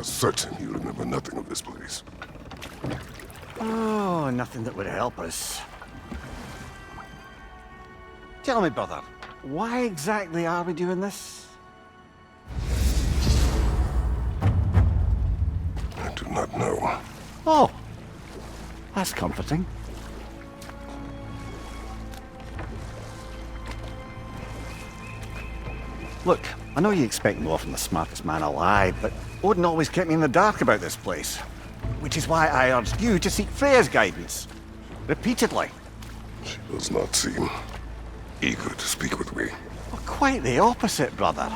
are certain you remember nothing of this place. Oh, nothing that would help us. Tell me, brother, why exactly are we doing this? I do not know. Oh, that's comforting. Look, I know you expect more from the smartest man alive, but Odin always kept me in the dark about this place. Which is why I urged you to seek Freya's guidance. Repeatedly. She does not seem eager to speak with me. Well, quite the opposite, brother.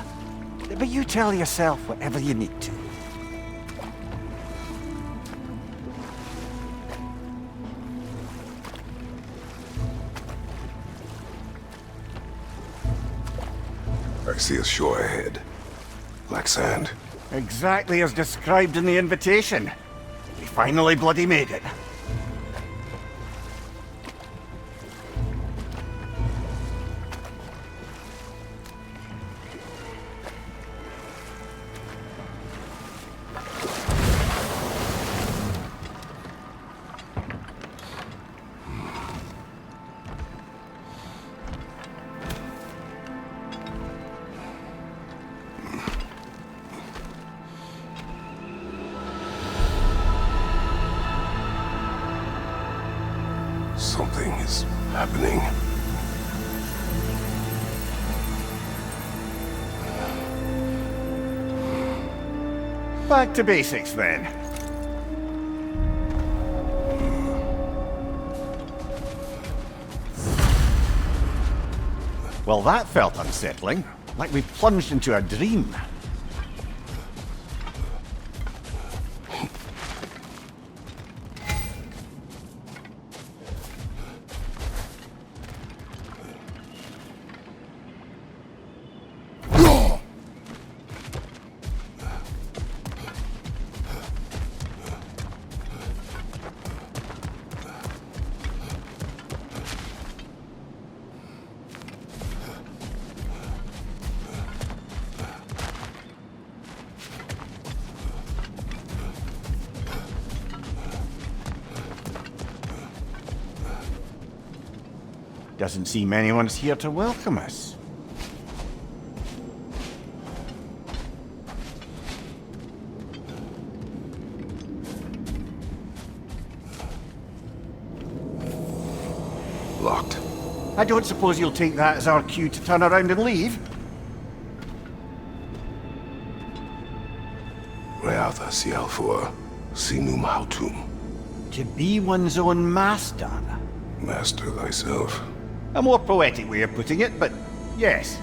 But you tell yourself whatever you need to. I see a shore ahead. Black sand. Exactly as described in the invitation. We finally bloody made it. Something is happening. Back to basics then. Well, that felt unsettling, like we plunged into a dream. Doesn't seem anyone's here to welcome us. Locked. I don't suppose you'll take that as our cue to turn around and leave? Reatha Sialfur, Sinum Hautum. To be one's own master. Master thyself. A more poetic way of putting it, but yes.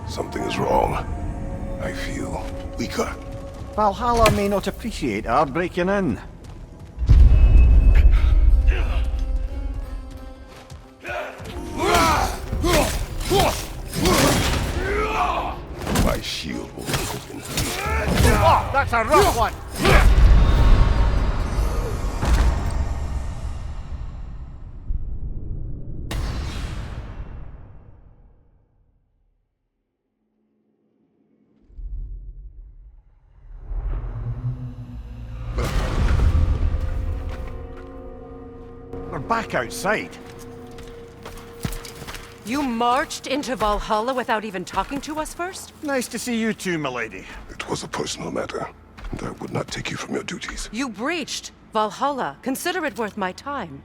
Something is wrong. I feel weaker. Valhalla may not appreciate our breaking in. My shield will be broken. Oh, that's a rough one! We're back outside. You marched into Valhalla without even talking to us first? Nice to see you too, milady. It was a personal matter, and I would not take you from your duties. You breached Valhalla. Consider it worth my time.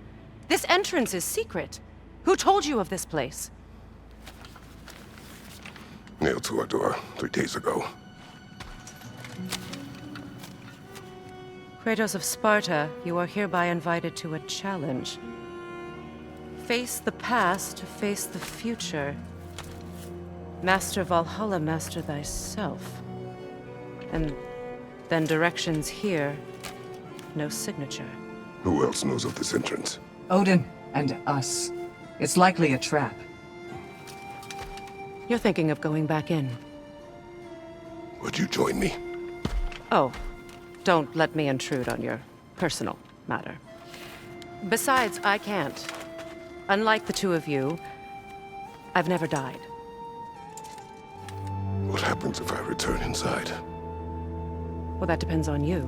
This entrance is secret. Who told you of this place? Nailed to our door 3 days ago. Kratos of Sparta, you are hereby invited to a challenge. Face the past to face the future. Master Valhalla, master thyself. And then directions here, no signature. Who else knows of this entrance? Odin, and us. It's likely a trap. You're thinking of going back in. Would you join me? Oh, don't let me intrude on your personal matter. Besides, I can't. Unlike the two of you, I've never died. What happens if I return inside? Well, that depends on you.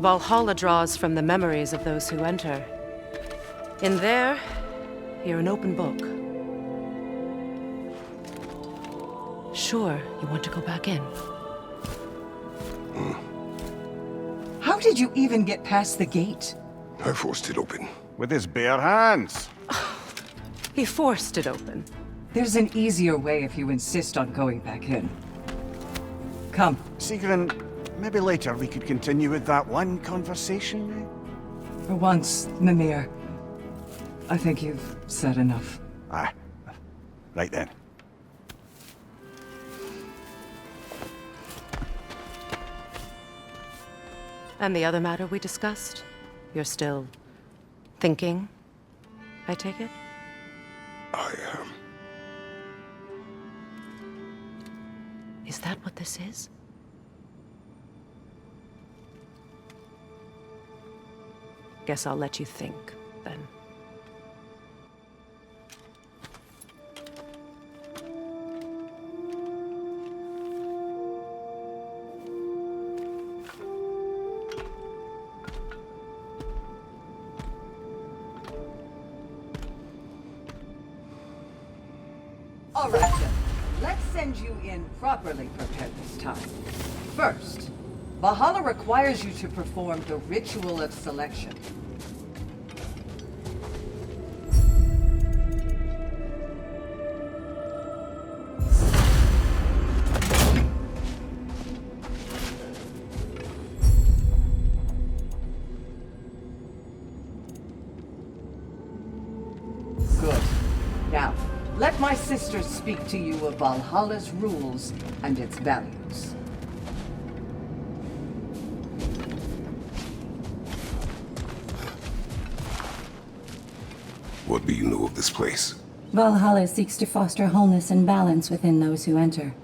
Valhalla draws from the memories of those who enter. In there, you're an open book. Sure, you want to go back in. How did you even get past the gate? I forced it open. With his bare hands. He forced it open. There's an easier way if you insist on going back in. Come. Sigrun, maybe later we could continue with that one conversation? For once, Mimir. I think you've said enough. Ah, right then. And the other matter we discussed? You're still thinking, I take it? I am. Is that what this is? Guess I'll let you think, then. All right, then. Let's send you in properly prepared this time. First, Valhalla requires you to perform the ritual of selection. Good. Now, let my sisters speak to you of Valhalla's rules and its values. What do you know of this place? Valhalla seeks to foster wholeness and balance within those who enter.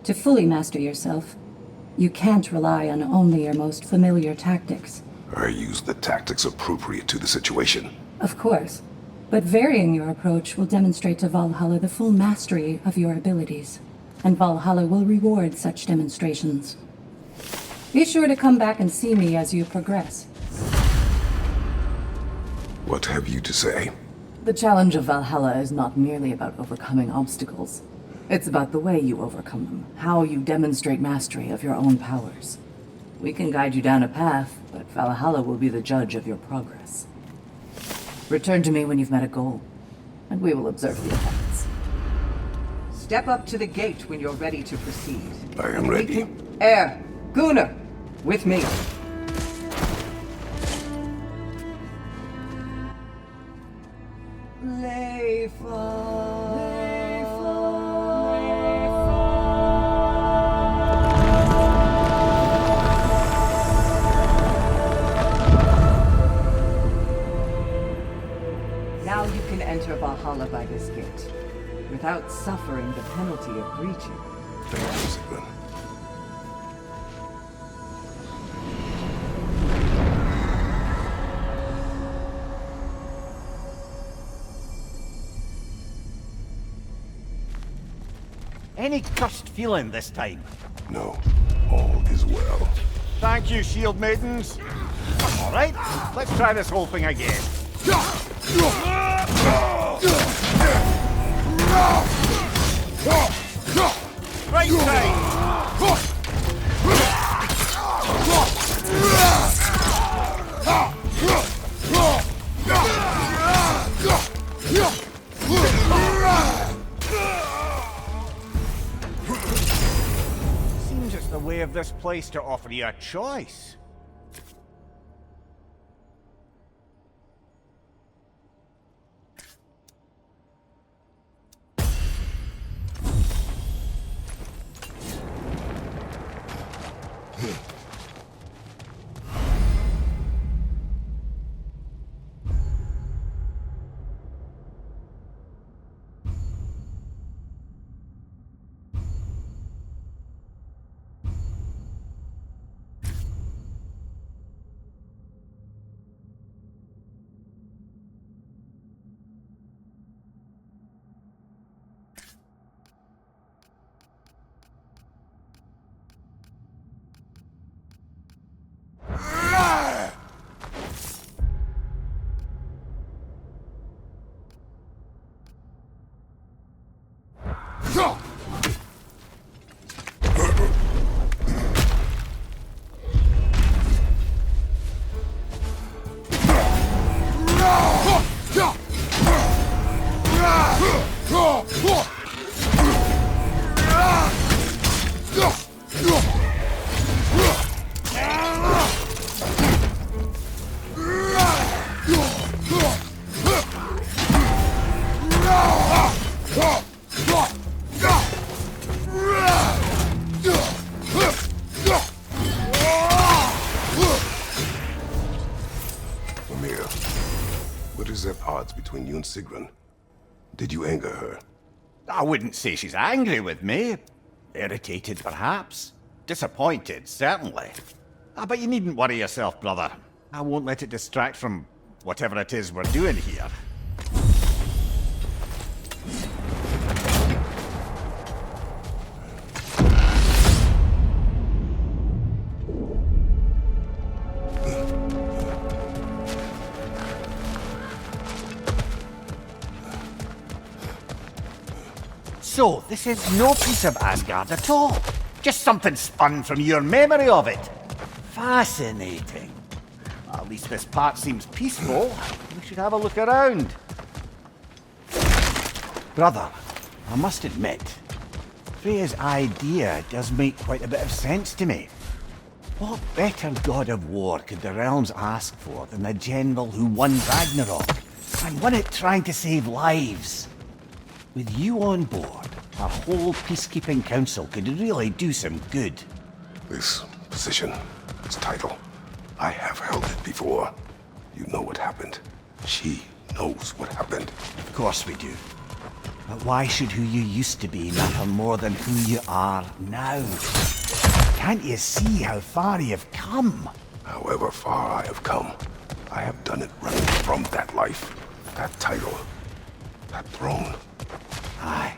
To fully master yourself, you can't rely on only your most familiar tactics. I use the tactics appropriate to the situation. Of course, but varying your approach will demonstrate to Valhalla the full mastery of your abilities, and Valhalla will reward such demonstrations. Be sure to come back and see me as you progress. What have you to say? The challenge of Valhalla is not merely about overcoming obstacles. It's about the way you overcome them, how you demonstrate mastery of your own powers. We can guide you down a path, but Valhalla will be the judge of your progress. Return to me when you've met a goal, and we will observe the effects. Step up to the gate when you're ready to proceed. I am ready. Air, Gunnar, with me. Now you can enter Valhalla by this gate, without suffering the penalty of breaching. Thank you, Sigrun. Any cursed feeling this time? No, all is well. Thank you, shield maidens. All right, let's try this whole thing again. Right Seems it's the way of this place to offer you a choice. What is at odds between you and Sigrun? Did you anger her? I wouldn't say she's angry with me. Irritated, perhaps. Disappointed, certainly. But you needn't worry yourself, brother. I won't let it distract from whatever it is we're doing here. So, this is no piece of Asgard at all. Just something spun from your memory of it. Fascinating. At least this part seems peaceful. We should have a look around. Brother, I must admit, Freya's idea does make quite a bit of sense to me. What better god of war could the realms ask for than a general who won Ragnarok, and won it trying to save lives? With you on board, our whole peacekeeping council could really do some good. This position, this title, I have held it before. You know what happened. She knows what happened. Of course we do. But why should who you used to be matter more than who you are now? Can't you see how far you've come? However far I have come, I have done it running from that life, that title, that throne. Aye.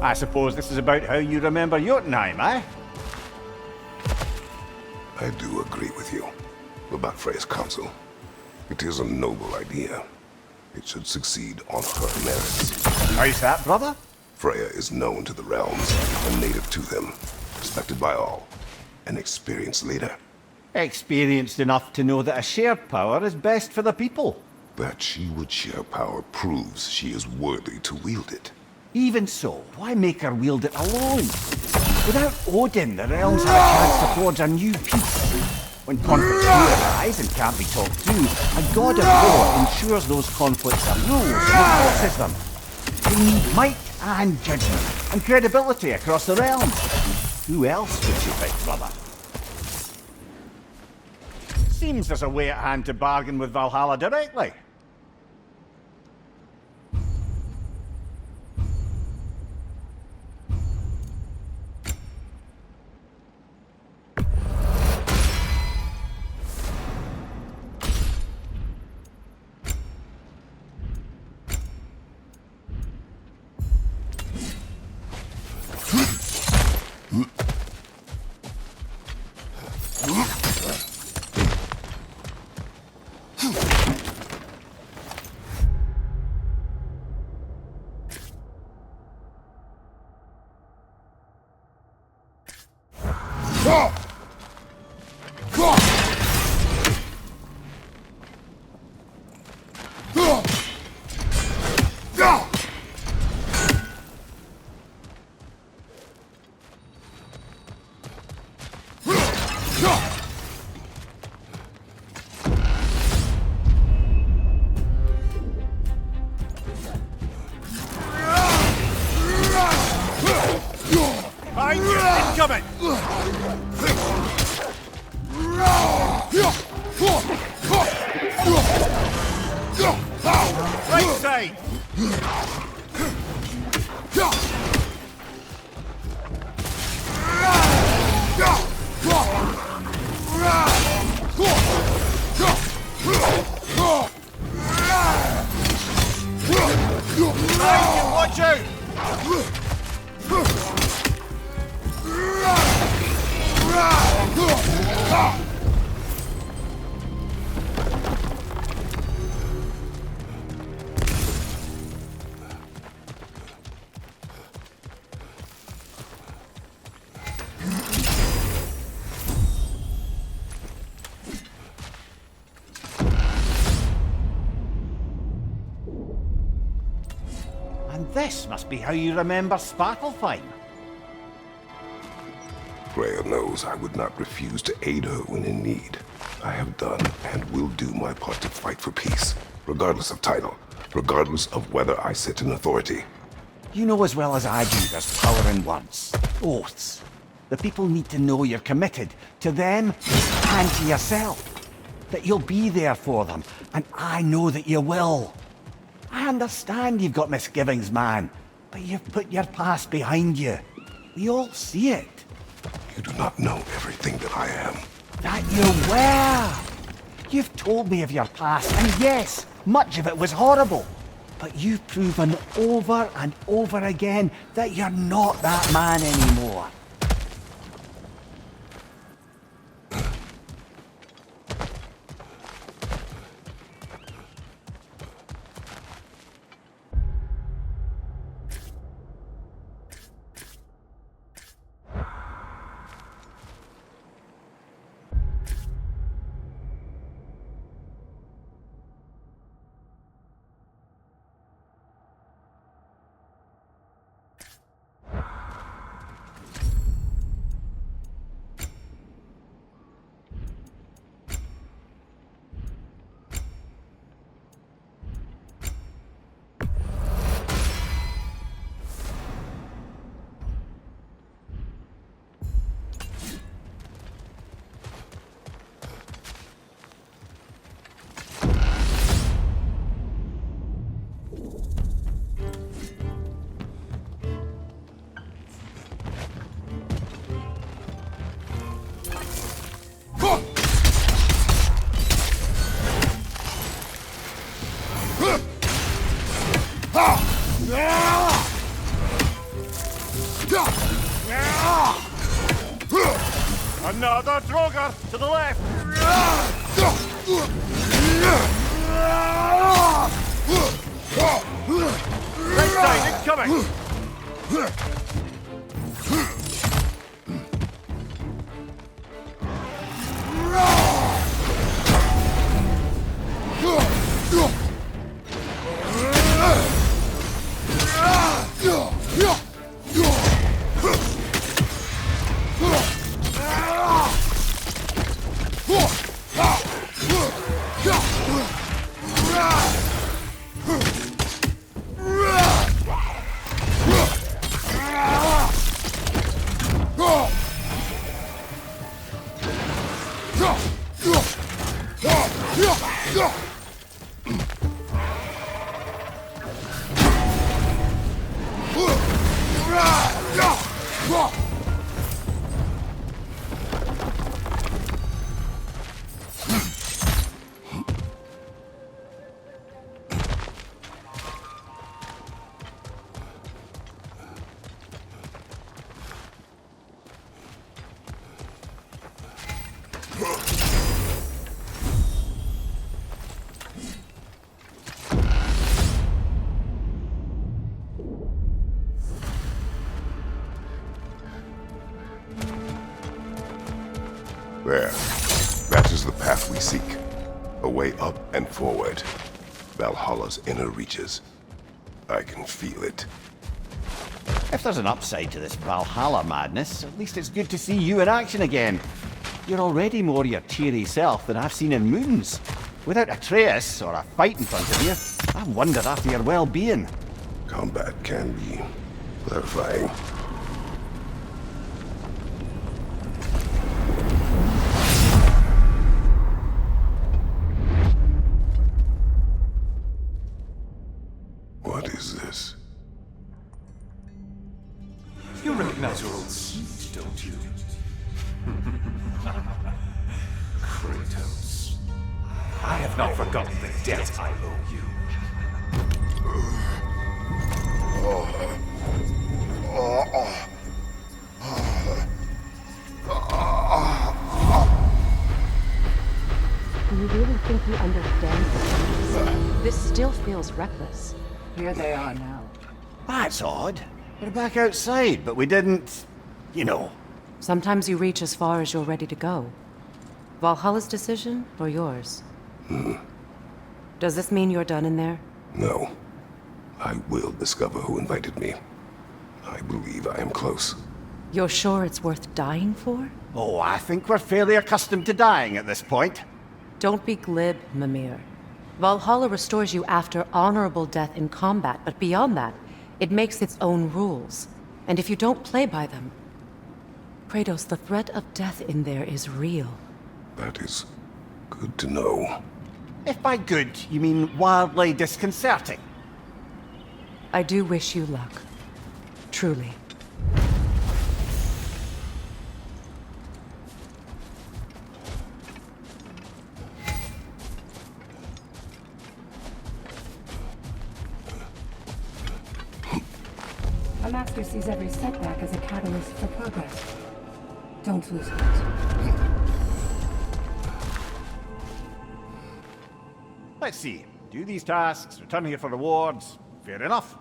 I suppose this is about how you remember Jotunheim, eh? I do agree with you about Freya's council. It is a noble idea. It should succeed on her merits. How's that, brother? Freya is known to the realms, a native to them, respected by all, an experienced leader. Experienced enough to know that a shared power is best for the people. That she would share power proves she is worthy to wield it. Even so, why make her wield it alone? Without Odin, the realms have a chance to forge a new peace. When conflicts do arise and can't be talked to, a god of war ensures those conflicts are rules and enforces them. They need might and judgment and credibility across the realms. Who else would you pick, brother? Seems there's a way at hand to bargain with Valhalla directly. Incoming! Right side! Watch out! And this must be how you remember Sparklefine. Freya knows I would not refuse to aid her when in need. I have done and will do my part to fight for peace, regardless of title, regardless of whether I sit in authority. You know as well as I do there's power in words, oaths. The people need to know you're committed to them and to yourself. That you'll be there for them, and I know that you will. I understand you've got misgivings, man, but you've put your past behind you. We all see it. You do not know everything that I am. That you were! You've told me of your past, and yes, much of it was horrible. But you've proven over and over again that you're not that man anymore. Another Droger to the left! Right side incoming! There. That is the path we seek. A way up and forward. Valhalla's inner reaches. I can feel it. If there's an upside to this Valhalla madness, at least it's good to see you in action again. You're already more your cheery self than I've seen in moons. Without Atreus or a fight in front of you, I wondered after your well-being. Combat can be clarifying. What is this? You recognize your old seat, don't you? Kratos. I have not forgotten the debt I owe you. Do you really think you understand this? This still feels reckless. Here they are now. That's odd. We're back outside, but we didn't... you know. Sometimes you reach as far as you're ready to go. Valhalla's decision, or yours? Does this mean you're done in there? No. I will discover who invited me. I believe I am close. You're sure it's worth dying for? Oh, I think we're fairly accustomed to dying at this point. Don't be glib, Mimir. Valhalla restores you after honorable death in combat, but beyond that, it makes its own rules. And if you don't play by them... Kratos, the threat of death in there is real. That is good to know. If by good, you mean wildly disconcerting. I do wish you luck. Truly. A master sees every setback as a catalyst for progress. Don't lose heart. Let's see. Do these tasks, return here for rewards. Fair enough.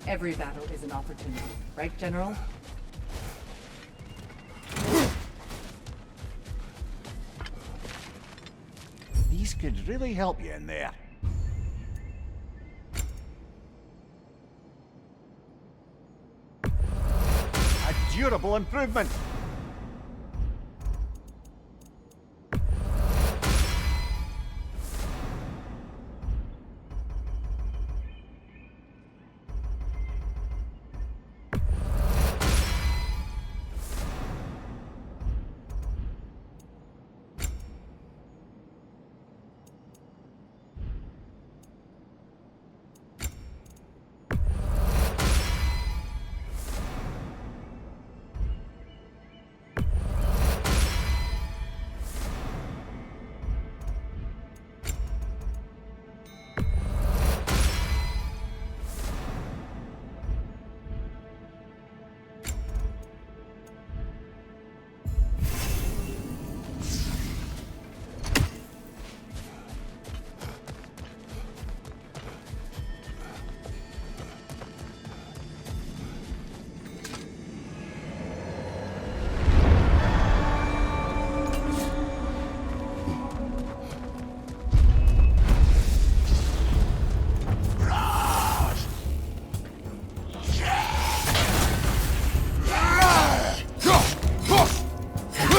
Every battle is an opportunity, right, General? These could really help you in there. A durable improvement.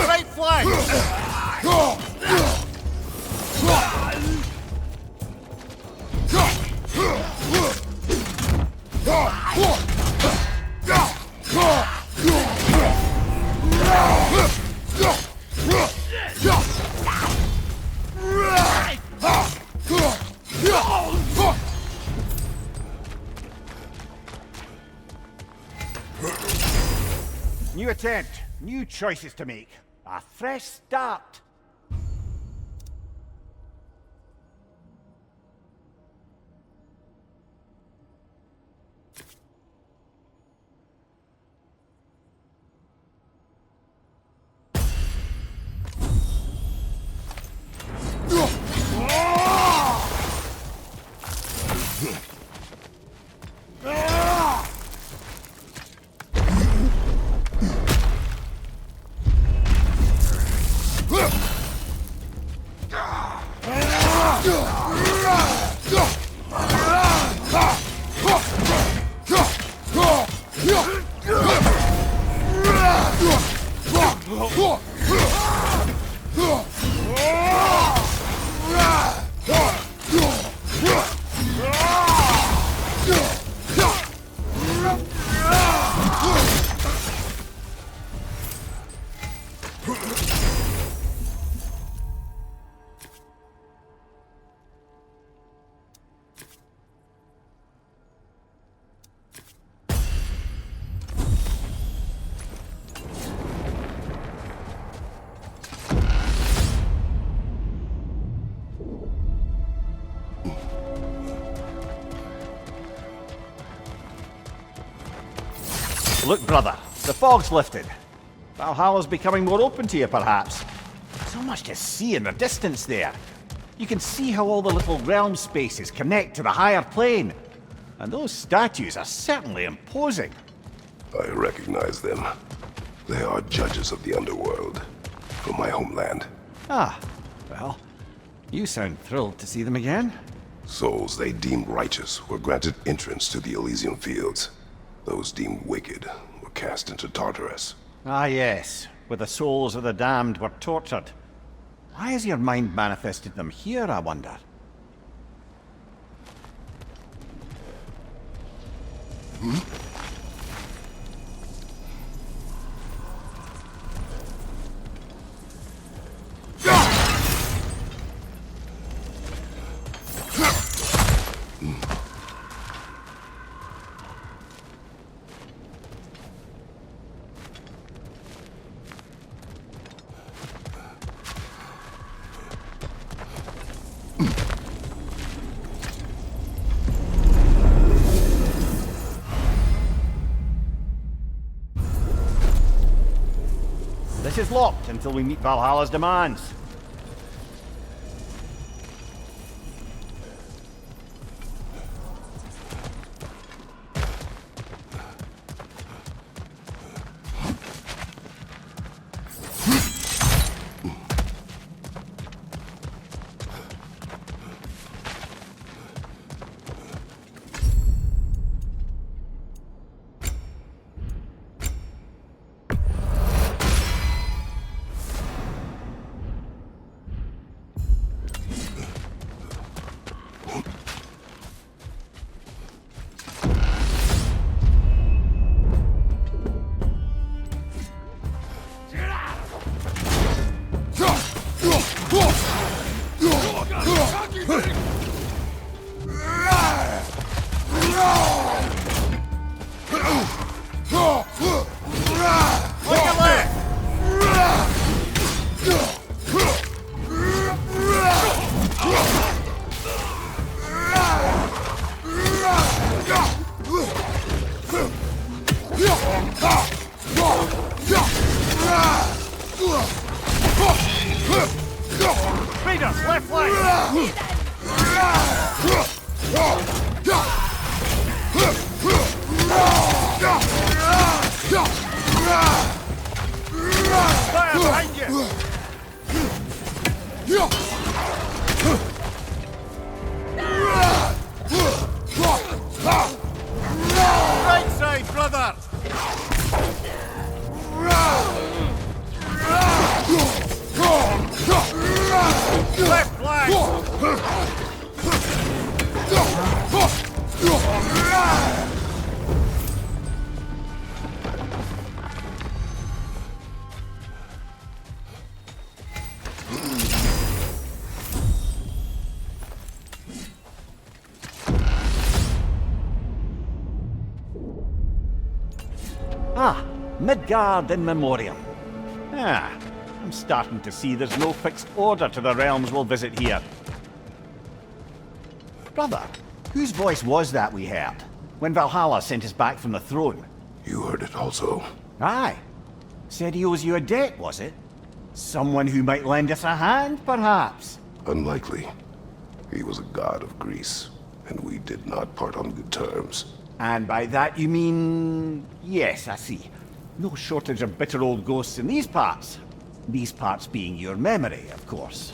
Right flank! New attempt, new choices to make. A fresh start. Look, brother, the fog's lifted. Valhalla's becoming more open to you, perhaps. So much to see in the distance there. You can see how all the little realm spaces connect to the higher plane. And those statues are certainly imposing. I recognize them. They are judges of the underworld, from my homeland. Ah, well, you sound thrilled to see them again. Souls they deemed righteous were granted entrance to the Elysian fields. Those deemed wicked were cast into Tartarus. Ah yes, where the souls of the damned were tortured. Why has your mind manifested them here, I wonder? This is locked until we meet Valhalla's demands. Speeders, left flank! Fire behind you! Right side, brother! Left flank! Ah, Midgard in memoriam. Ah, I'm starting to see there's no fixed order to the realms we'll visit here. Brother, whose voice was that we heard when Valhalla sent us back from the throne? You heard it also. Aye. Said he owes you a debt, was it? Someone who might lend us a hand, perhaps? Unlikely. He was a god of Greece, and we did not part on good terms. And by that you mean... Yes, I see. No shortage of bitter old ghosts in these parts. These parts being your memory, of course.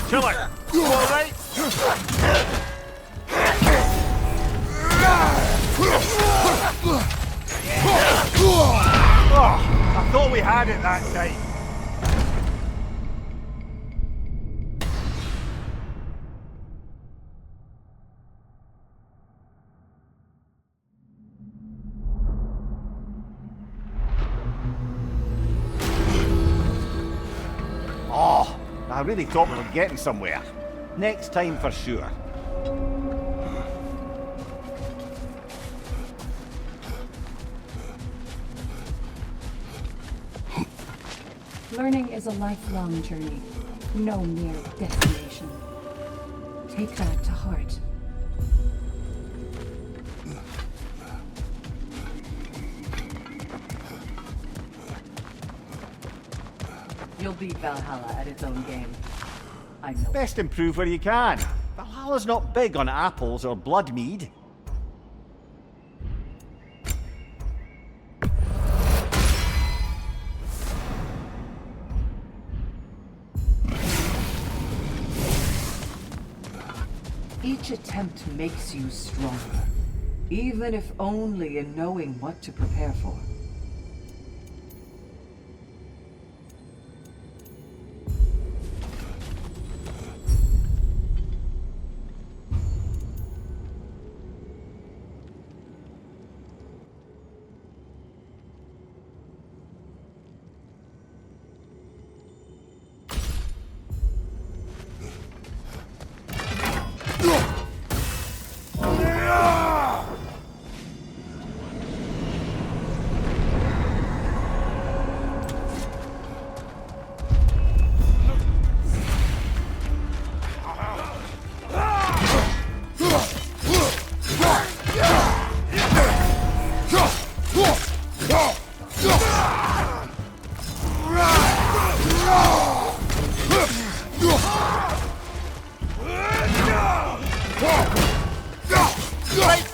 Kill it! You alright? Oh, I thought we had it that time. Oh, I really thought we were getting somewhere. Next time for sure. Learning is a lifelong journey, no mere destination. Take that to heart. You'll beat Valhalla at its own game. I know. Best improve where you can. Valhalla's not big on apples or blood mead. Each attempt makes you stronger, even if only in knowing what to prepare for.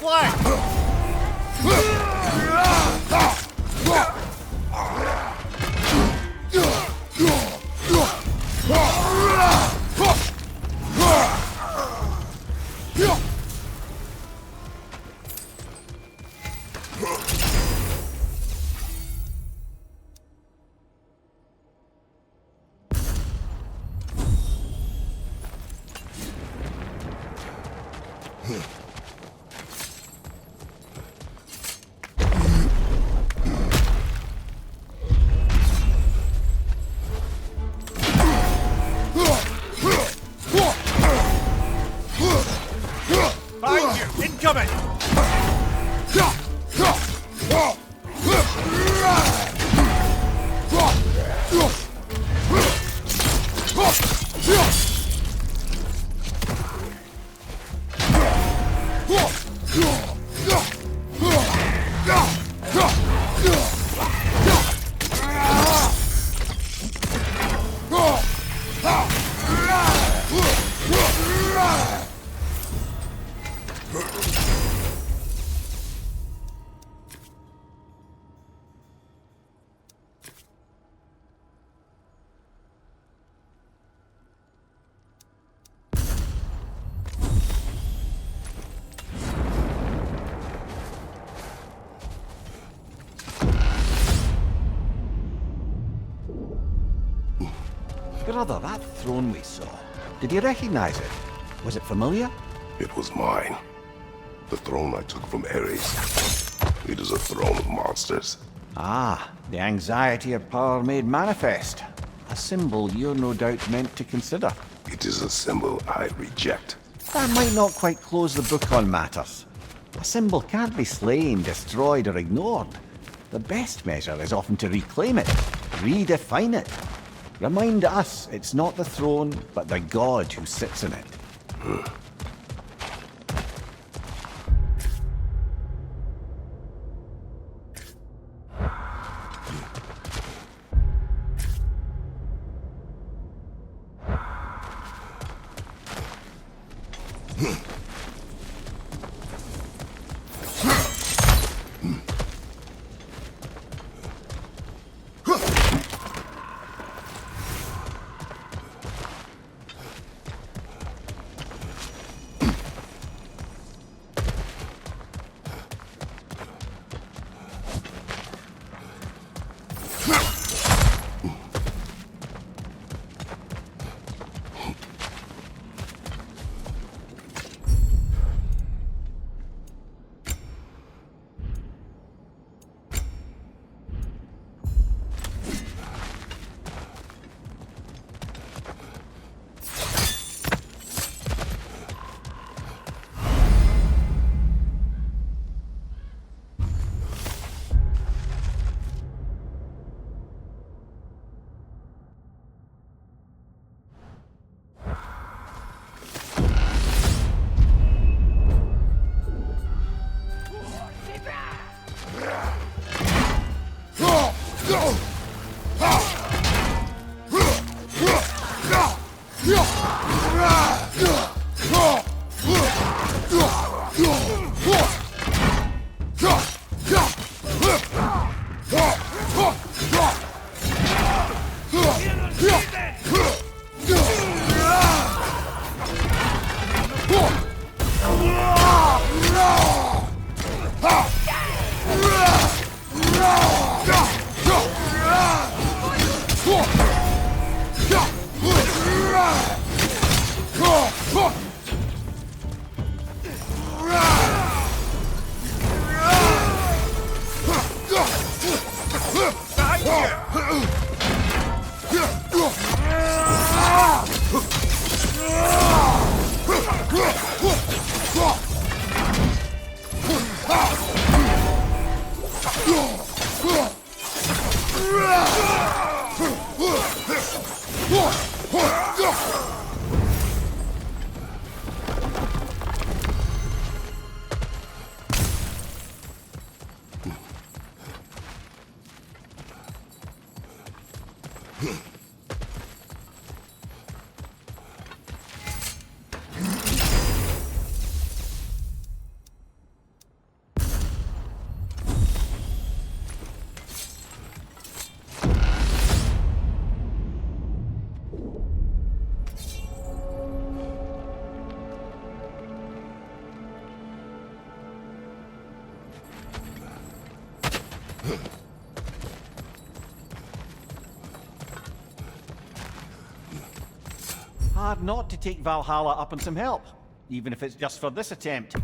flank! Behind you! Incoming! Brother, that throne we saw, did you recognize it? Was it familiar? It was mine. The throne I took from Ares. It is a throne of monsters. Ah, the anxiety of power made manifest. A symbol you're no doubt meant to consider. It is a symbol I reject. That might not quite close the book on matters. A symbol can't be slain, destroyed, or ignored. The best measure is often to reclaim it, redefine it. Remind us it's not the throne, but the god who sits in it. Hard not to take Valhalla up on some help, even if it's just for this attempt.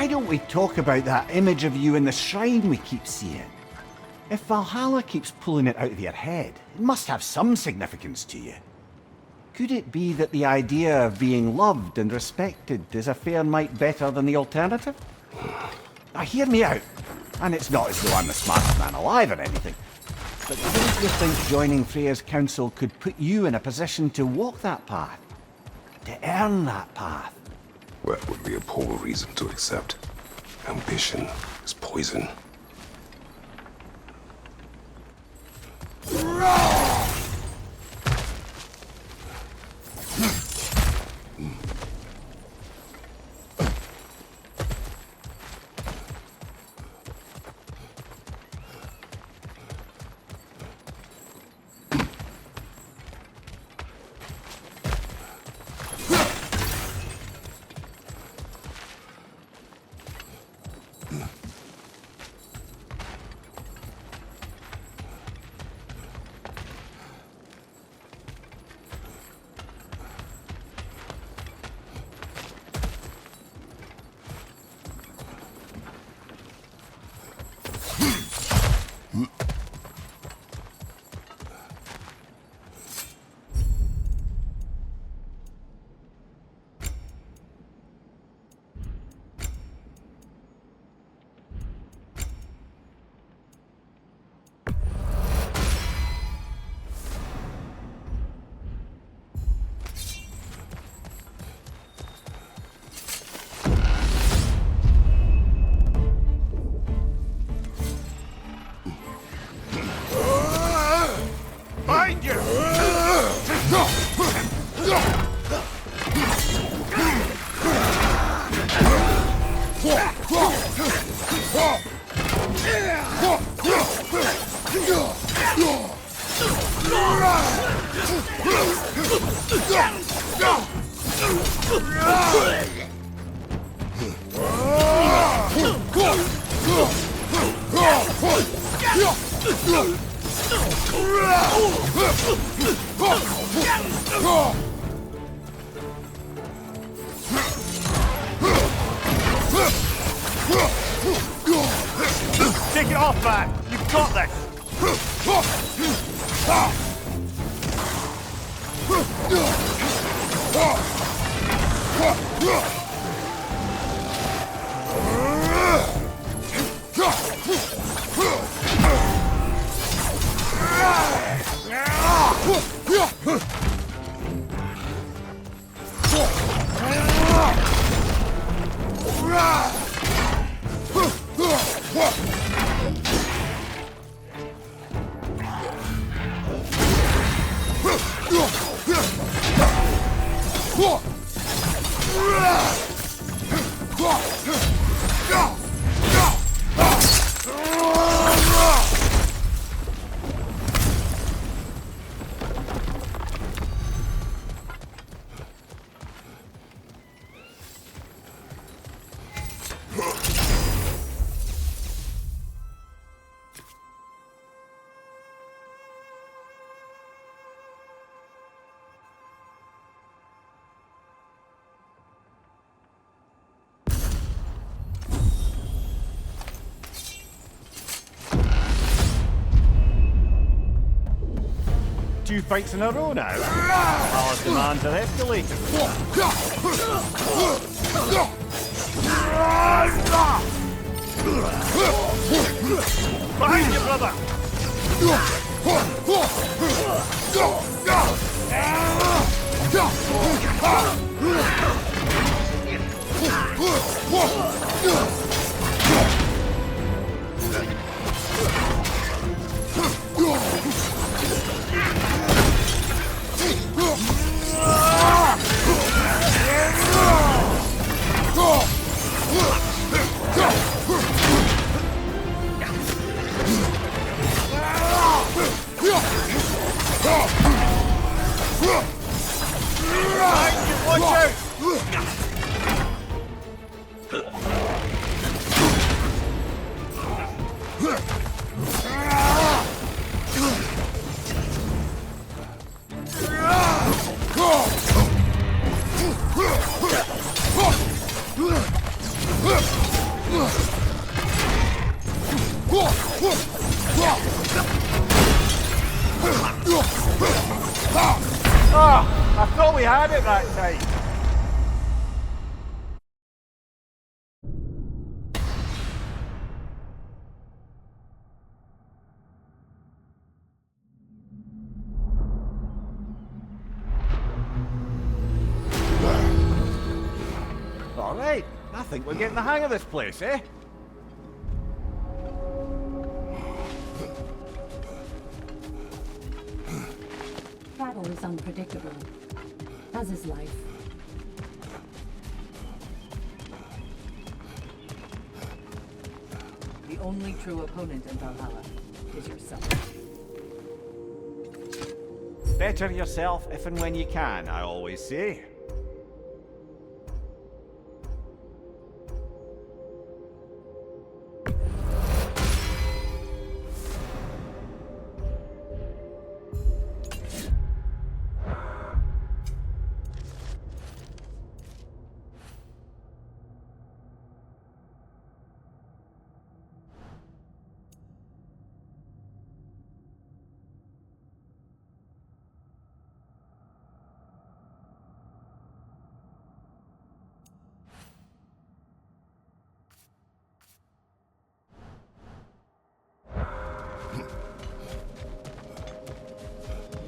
Why don't we talk about that image of you in the shrine we keep seeing? If Valhalla keeps pulling it out of your head, it must have some significance to you. Could it be that the idea of being loved and respected is a fair mite better than the alternative? Now hear me out, and it's not as though I'm the smartest man alive or anything, but don't you think joining Freya's council could put you in a position to walk that path? To earn that path? That would be a poor reason to accept. Ambition is poison. off, man! You've got this! Two fights in a row now. Our demands are escalating. Behind you, brother! Watch out! I thought we had it that time. All right, I think we're getting the hang of this place, eh? Battle is unpredictable, as is life. The only true opponent in Valhalla is yourself. Better yourself if and when you can, I always say.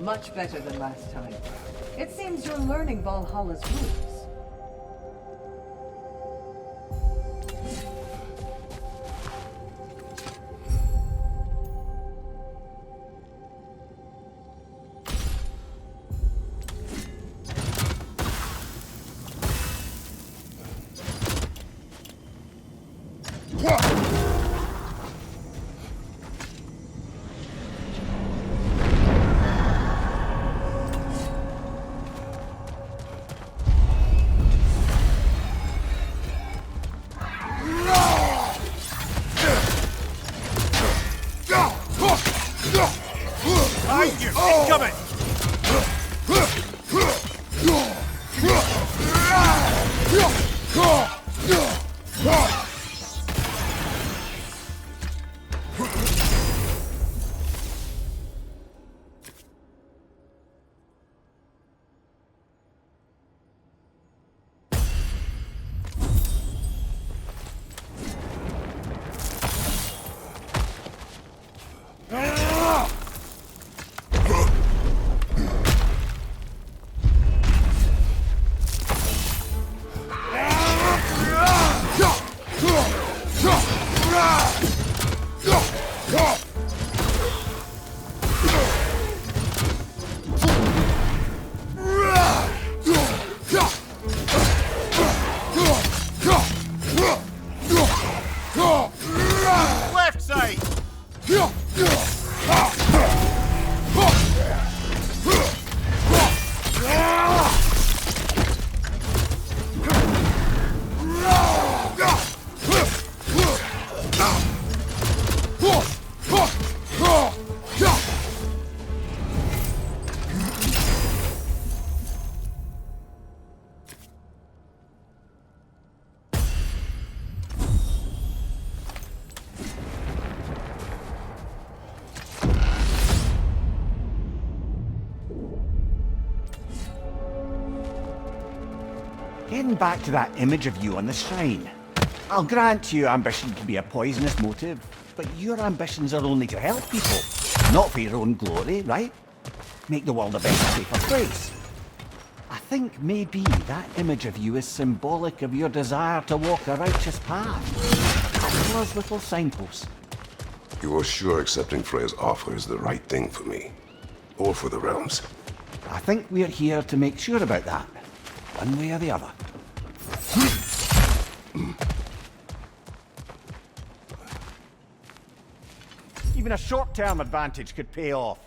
Much better than last time. It seems you're learning Valhalla's rules. Behind you! Incoming! Getting back to that image of you on the shrine. I'll grant you ambition can be a poisonous motive, but your ambitions are only to help people, not for your own glory, right? Make the world a better, safer place. I think maybe that image of you is symbolic of your desire to walk a righteous path. A God's little signpost. You are sure accepting Freya's offer is the right thing for me? Or for the realms? I think we're here to make sure about that, one way or the other. Even a short-term advantage could pay off.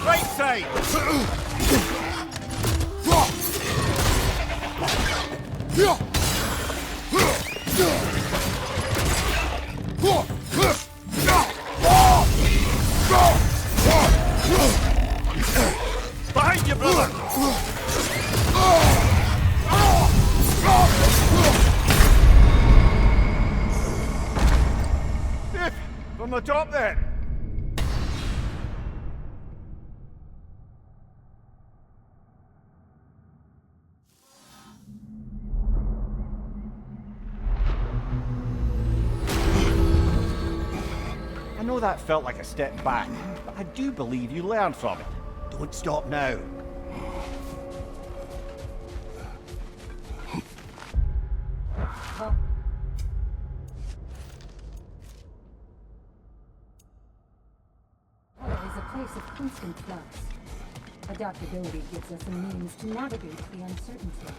Right side! Behind you, brother! From the top then! I know that felt like a step back, but I do believe you learned from it. Don't stop now. Valhalla is a place of constant flux. Adaptability gives us a means to navigate the uncertainty.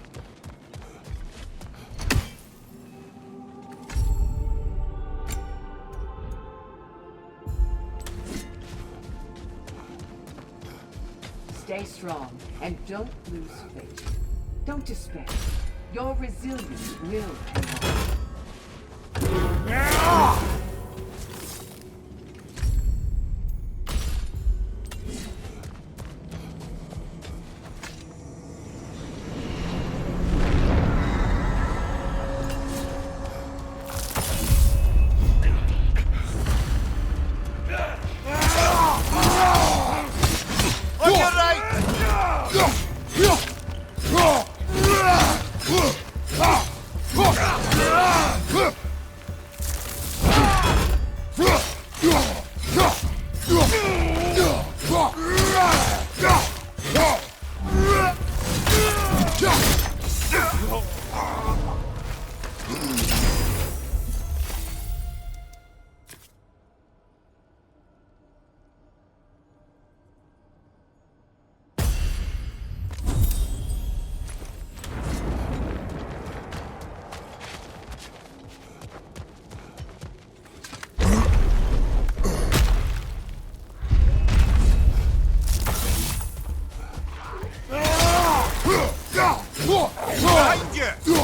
Stay strong and don't lose faith. Don't despair. Your resilience will pay off. On your right! Behind you!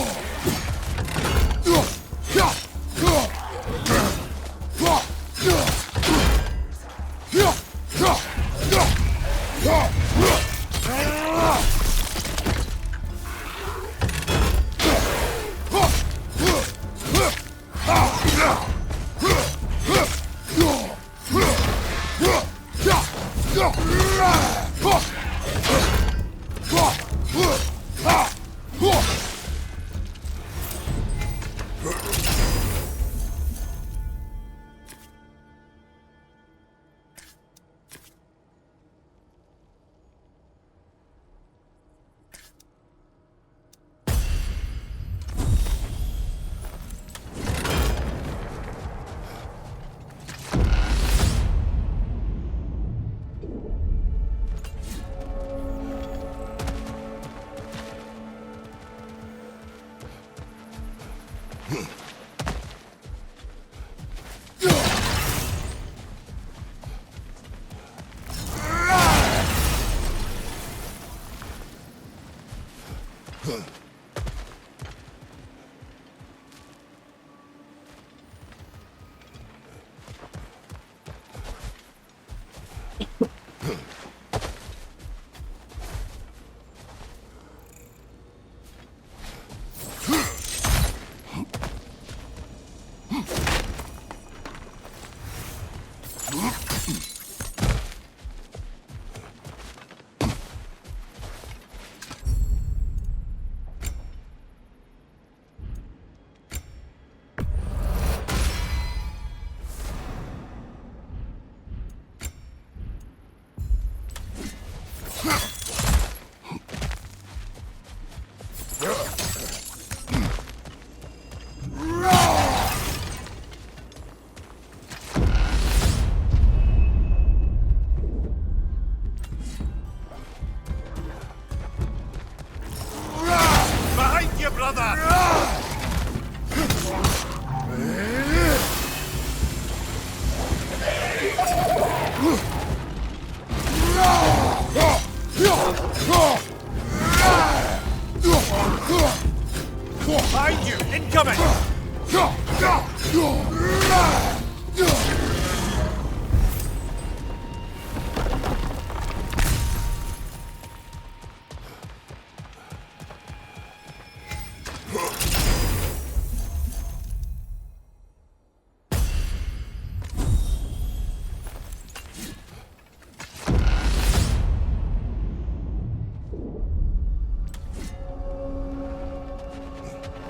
Incoming!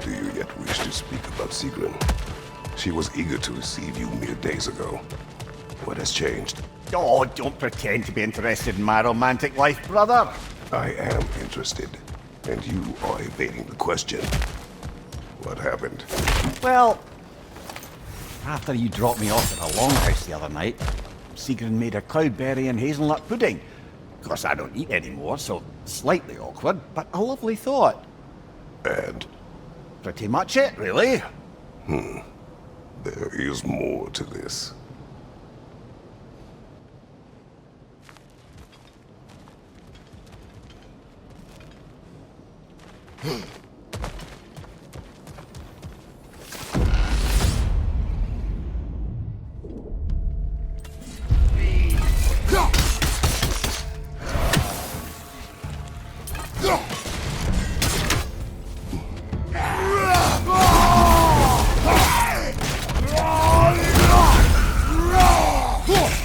Do you yet wish to speak about Sigrun? She was eager to receive you mere days ago. What has changed? Oh, don't pretend to be interested in my romantic life, brother. I am interested, and you are evading the question. What happened? Well, after you dropped me off at a longhouse the other night, Sigrun made a cloudberry and hazelnut pudding. Of course, I don't eat anymore, so slightly awkward, but a lovely thought. And Pretty much it, really. there is more to this.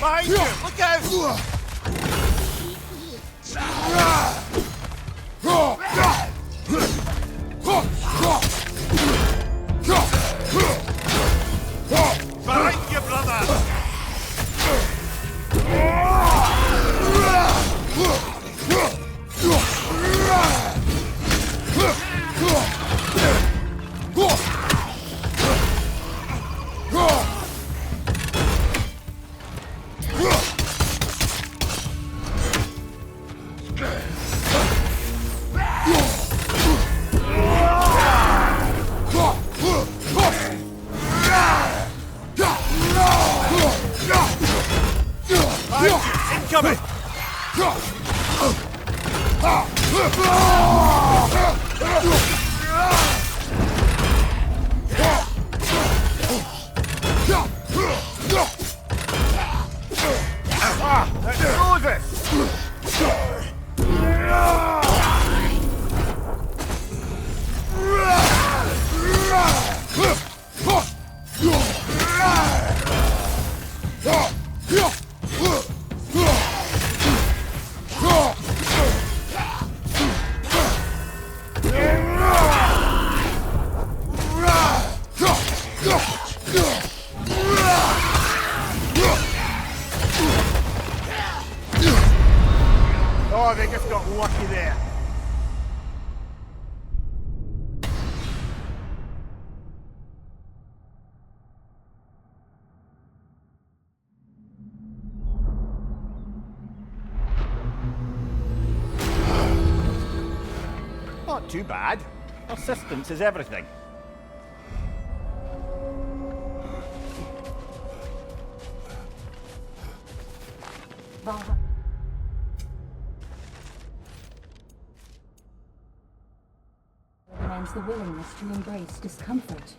Behind you! Look out! Behind you, brother! Incoming! Let's go this! Oh, they just got lucky there. Not too bad. Persistence is everything. Demands the willingness to embrace discomfort.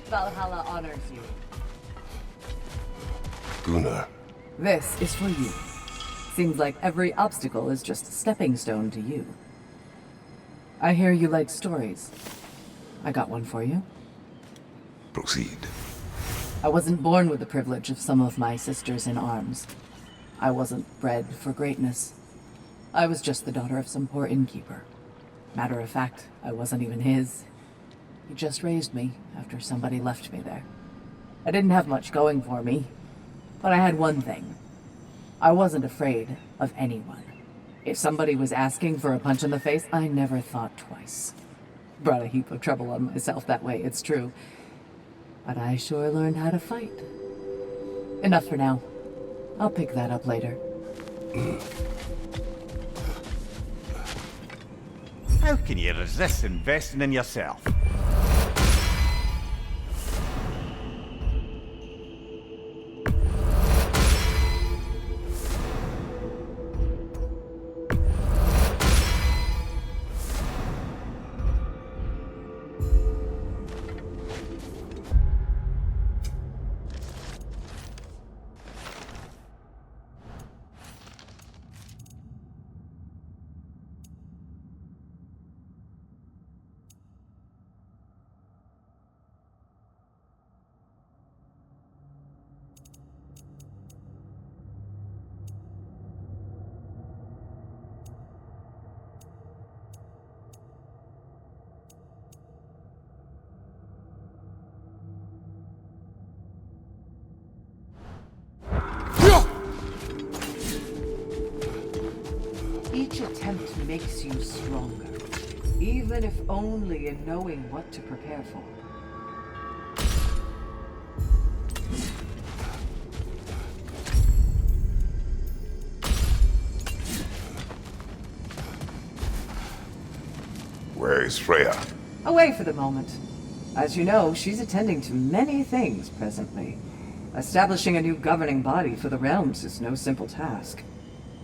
Valhalla honors you. Gunnar, This is for you. Seems like every obstacle is just a stepping stone to you. I hear you like stories. I got one for you. proceed. I wasn't born with the privilege of some of my sisters in arms. I wasn't bred for greatness. I was just the daughter of some poor innkeeper. Matter of fact, I wasn't even his. He just raised me after somebody left me there. I didn't have much going for me, but I had one thing. I wasn't afraid of anyone. If somebody was asking for a punch in the face, I never thought twice. Brought a heap of trouble on myself that way, it's true. But I sure learned how to fight. Enough for now. I'll pick that up later. How can you resist investing in yourself? makes you stronger, even if only in knowing what to prepare for. Where is Freya? Away for the moment. As you know, she's attending to many things presently. Establishing a new governing body for the realms is no simple task.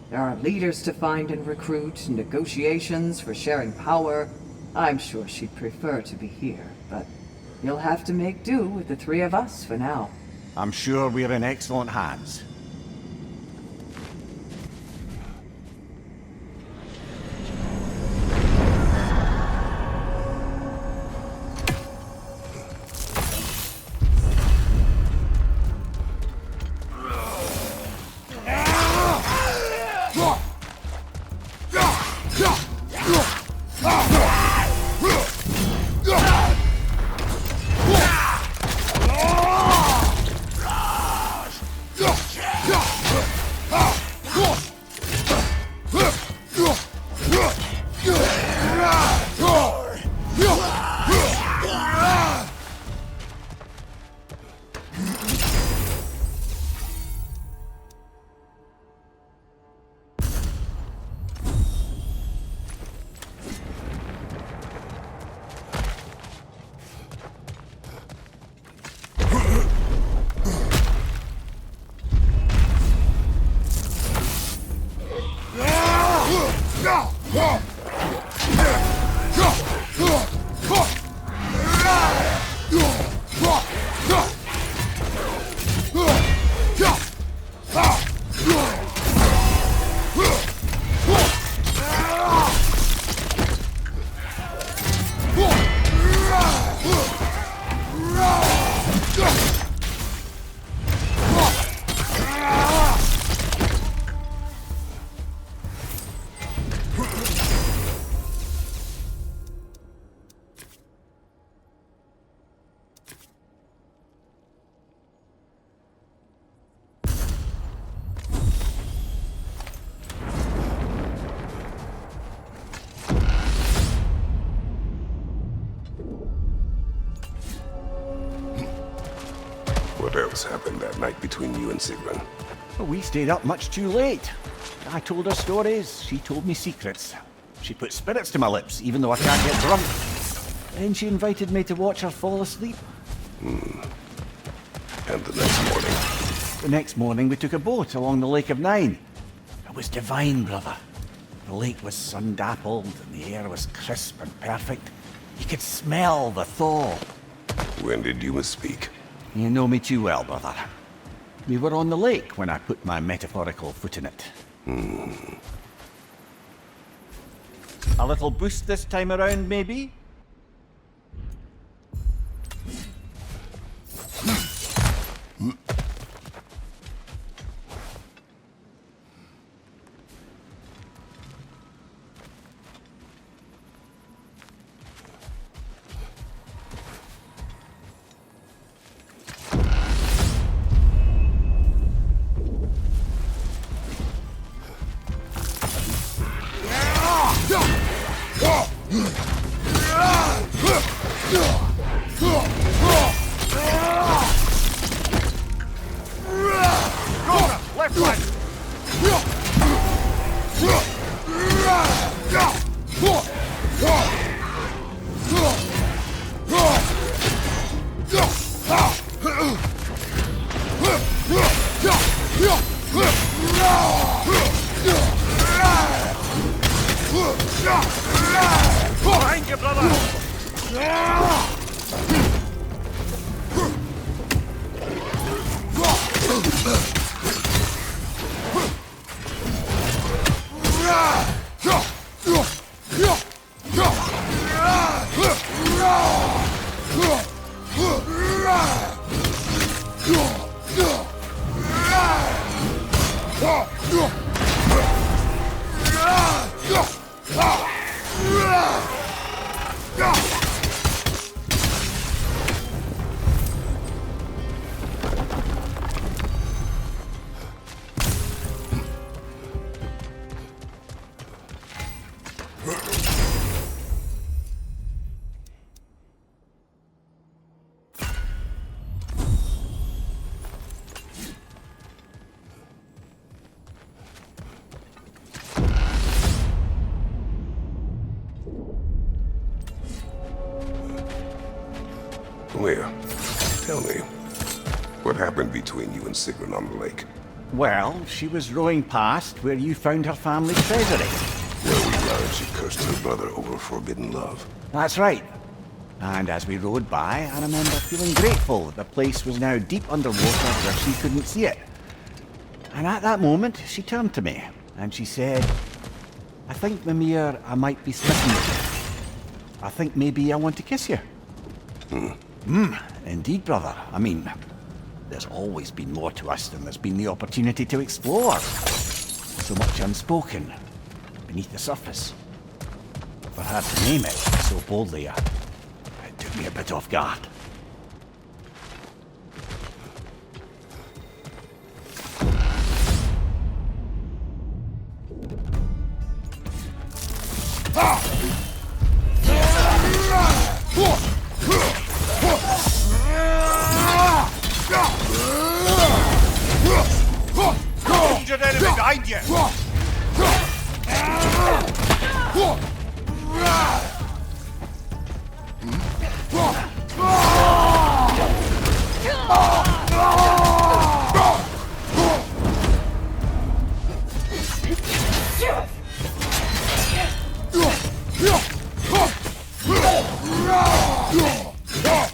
There are leaders to find and recruit, negotiations for sharing power. I'm sure she'd prefer to be here, but you'll have to make do with the three of us for now. I'm sure we're in excellent hands. What else happened that night between you and Sigrun? Well, we stayed up much too late. I told her stories, she told me secrets. She put spirits to my lips, even though I can't get drunk. Then she invited me to watch her fall asleep. And the next morning? The next morning we took a boat along the Lake of Nine. It was divine, brother. The lake was sun-dappled and the air was crisp and perfect. You could smell the thaw. When did you misspeak? You know me too well, brother. We were on the lake when I put my metaphorical foot in it. A little boost this time around, maybe? Behind you, brother! Come here. Tell me, what happened between you and Sigrun on the lake? Well, she was rowing past where you found her family treasury. Where we learned she cursed her brother over forbidden love. That's right. And as we rowed by, I remember feeling grateful that the place was now deep underwater where she couldn't see it. And at that moment, she turned to me, and she said, I think, Mimir, I might be smitten with you. I think maybe I want to kiss you. Indeed, brother. I mean, there's always been more to us than there's been the opportunity to explore. So much unspoken, beneath the surface. For her to name it so boldly, it took me a bit off guard. Injured enemy behind you!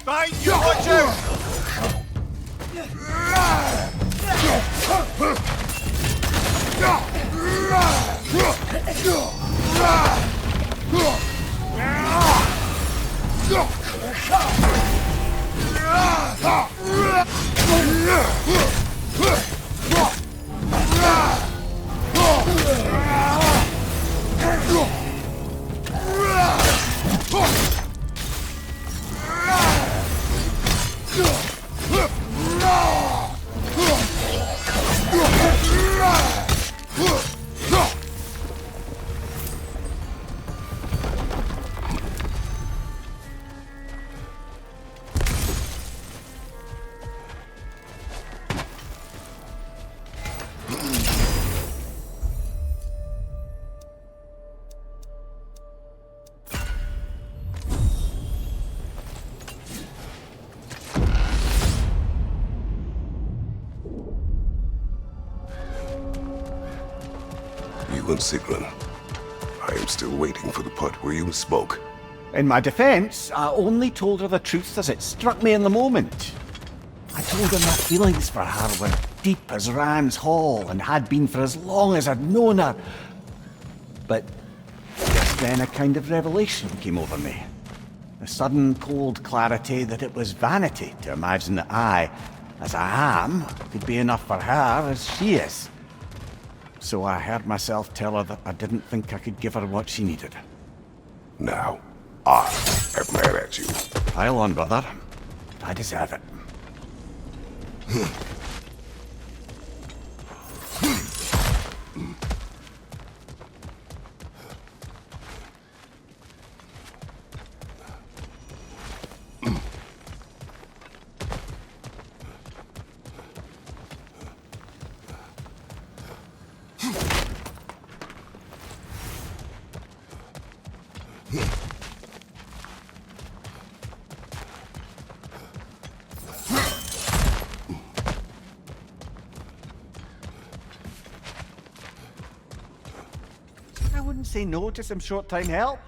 Behind you, watch out! You and Sigrun. I am still waiting for the part where you spoke. In my defense, I only told her the truth as it struck me in the moment. I told her my feelings for her were deep as Rand's Hall and had been for as long as I'd known her. But just then a kind of revelation came over me. A sudden cold clarity that it was vanity to imagine that I, as I am, could be enough for her as she is. So I heard myself tell her that I didn't think I could give her what she needed. Now, I am mad at you. Pile on, brother. I deserve it. I wouldn't say no to some short-time help.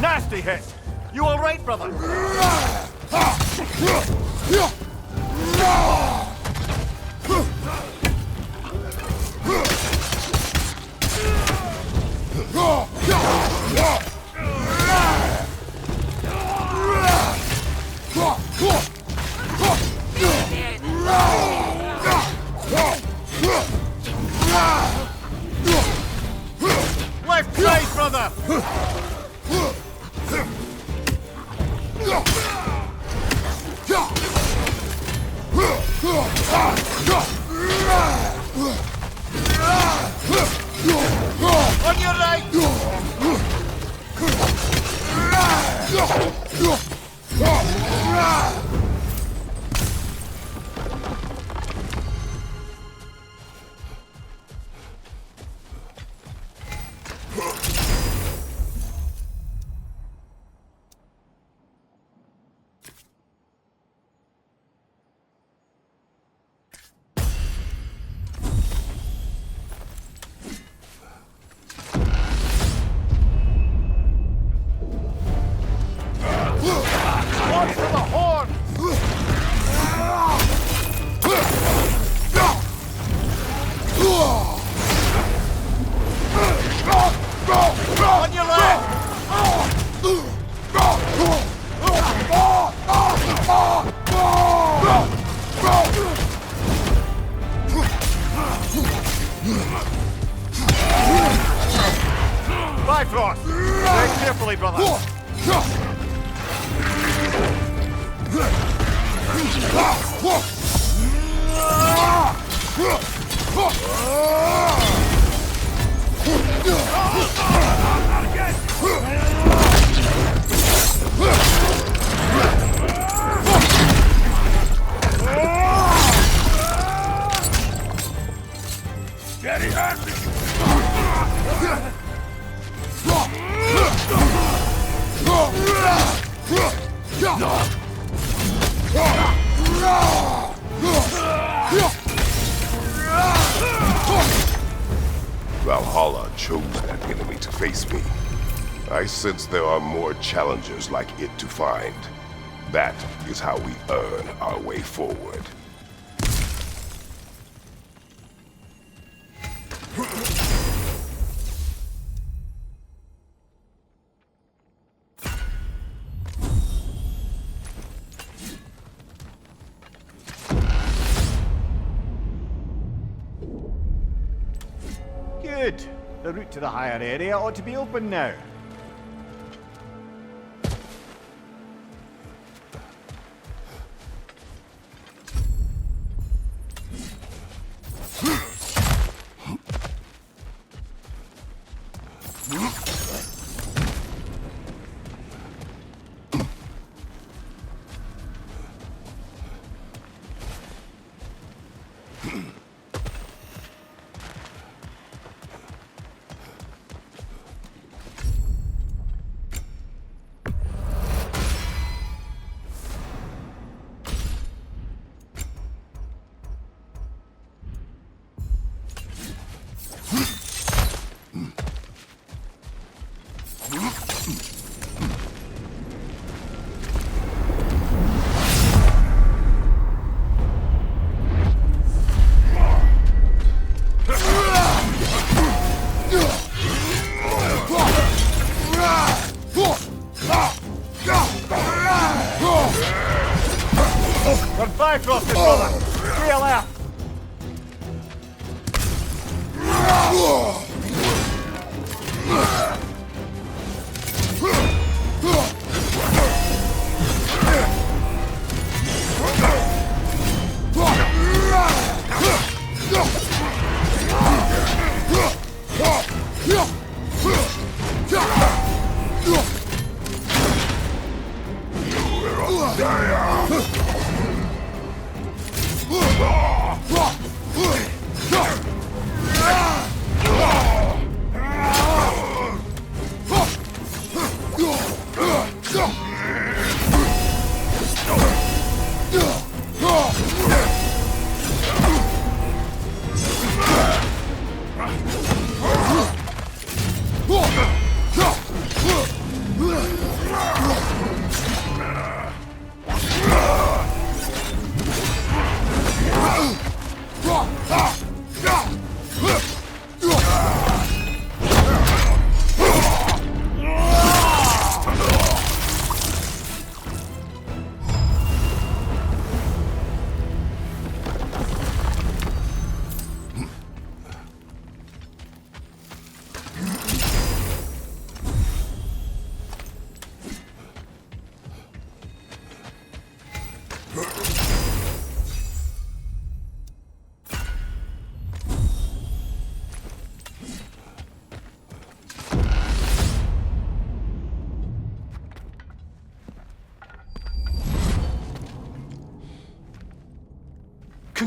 Nasty hit! You alright, brother? Left side, brother! On your right! Watch for the horn! On your left! Bifrost! Very carefully, brother! Steady hand! Valhalla chose that enemy to face me. I sense there are more challengers like it to find. That is how we earn our way forward. Good. The route to the higher area ought to be open now. We're Bifrosted, brother! Stay alert!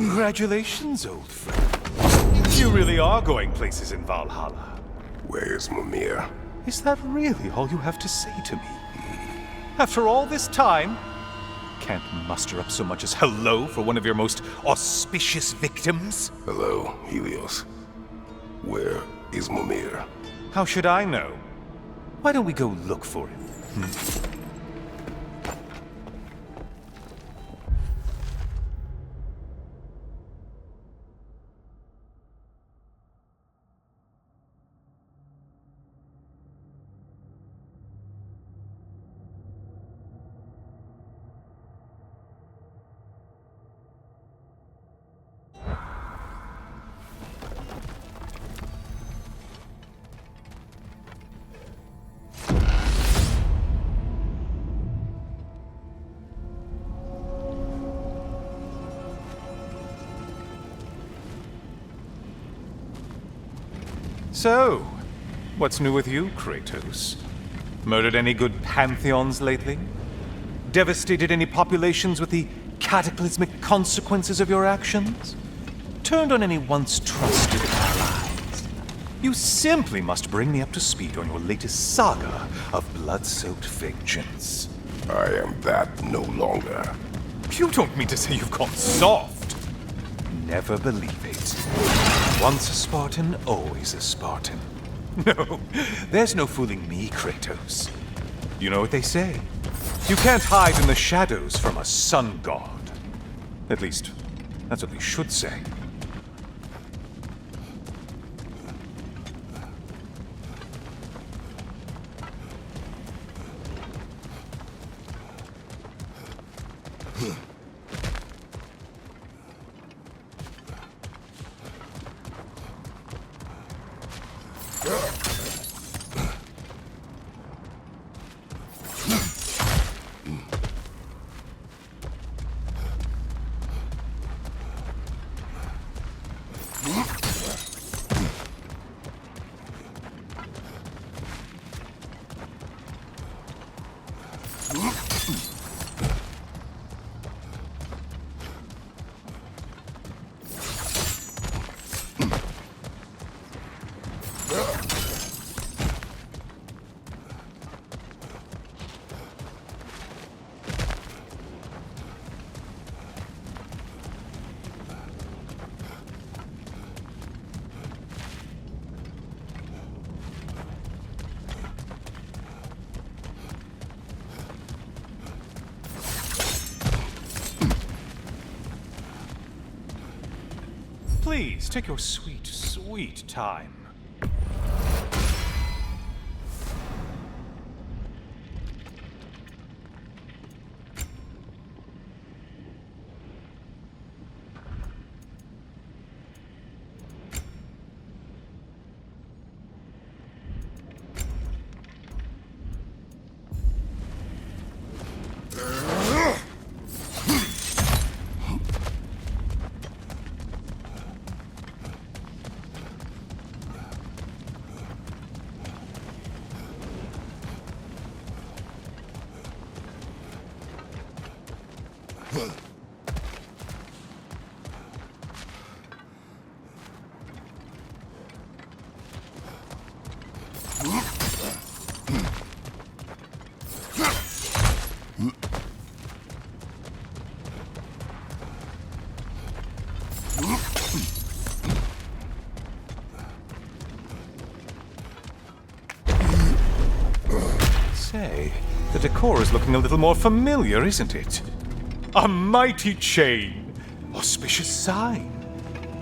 Congratulations, old friend. You really are going places in Valhalla. Where's Mimir? Is that really all you have to say to me? After all this time, can't muster up so much as hello for one of your most auspicious victims? Hello, Helios. Where is Mimir? How should I know? Why don't we go look for him? So, what's new with you, Kratos? Murdered any good pantheons lately? Devastated any populations with the cataclysmic consequences of your actions? Turned on any once trusted allies? You simply must bring me up to speed on your latest saga of blood-soaked vengeance. I am that no longer. You don't mean to say you've gone soft? Never believe it. Once a Spartan, always a Spartan. No, there's no fooling me, Kratos. You know what they say? You can't hide in the shadows from a sun god. At least, that's what they should say. Please, take your sweet, sweet time. Say, the decor is looking a little more familiar, isn't it? A mighty chain! Auspicious sign!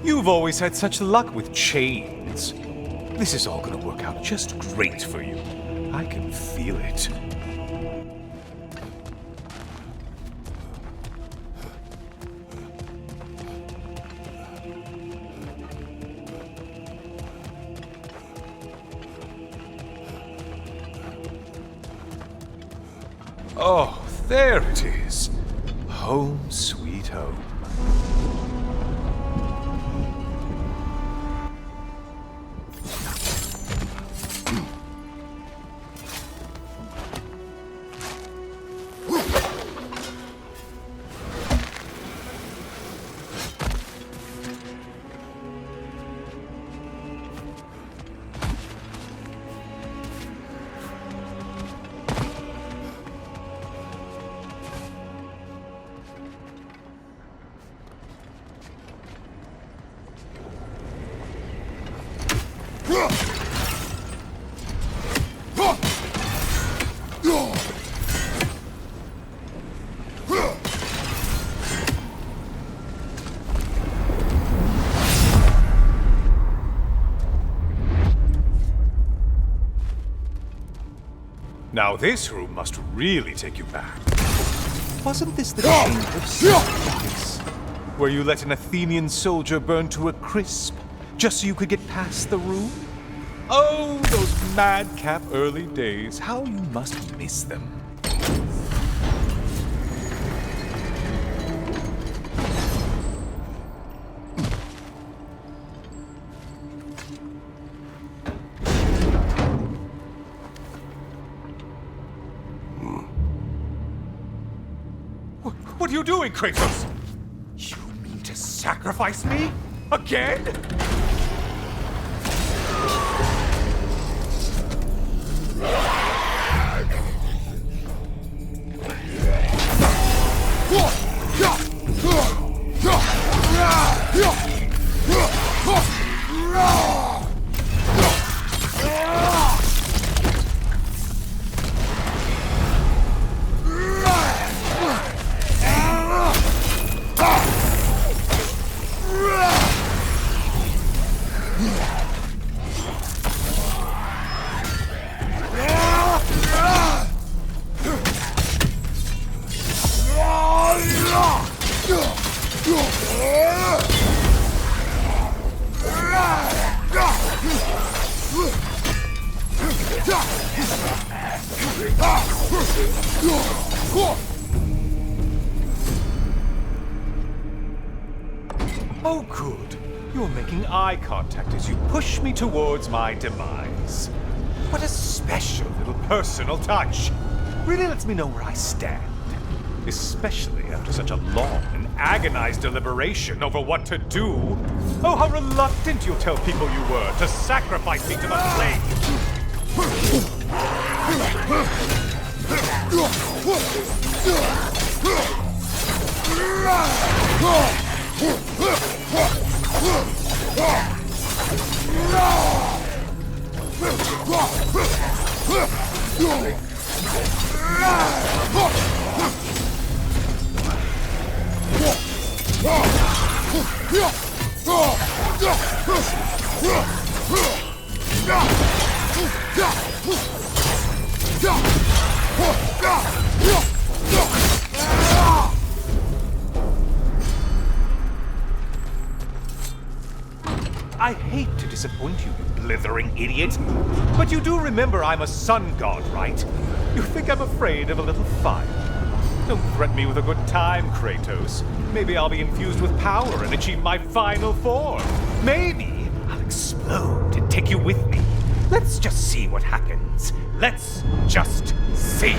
You've always had such luck with chains. This is all gonna work out just great for you. I can feel it. Oh, there it is. Home sweet home. Now this room must really take you back. Wasn't this the chamber of sacrifice? Where you let an Athenian soldier burn to a crisp, just so you could get past the room? Oh, those madcap early days. How you must miss them. What are you doing, Kratos? You mean to sacrifice me? Again? Oh, good. You're making eye contact as you push me towards my demise. What a special little personal touch. Really lets me know where I stand. Especially after such a long and agonized deliberation over what to do. Oh, how reluctant you'll tell people you were to sacrifice me to the flames. I hate to disappoint you, you blithering idiot. But you do remember I'm a sun god, right? You think I'm afraid of a little fire? Don't threaten me with a good time, Kratos. Maybe I'll be infused with power and achieve my final form. Maybe I'll explode and take you with me. Let's just see what happens. Let's just see.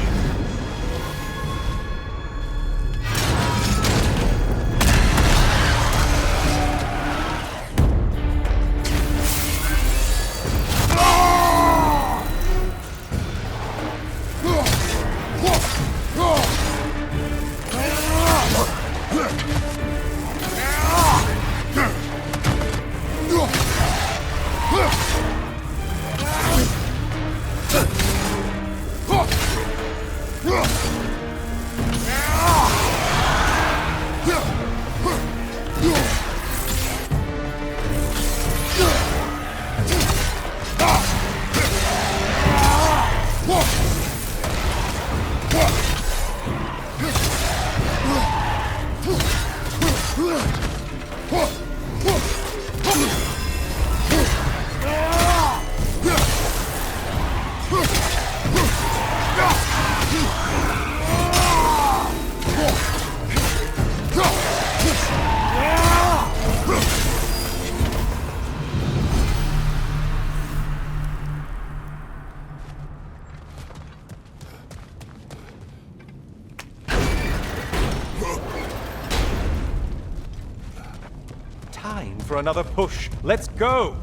Time for another push. Let's go!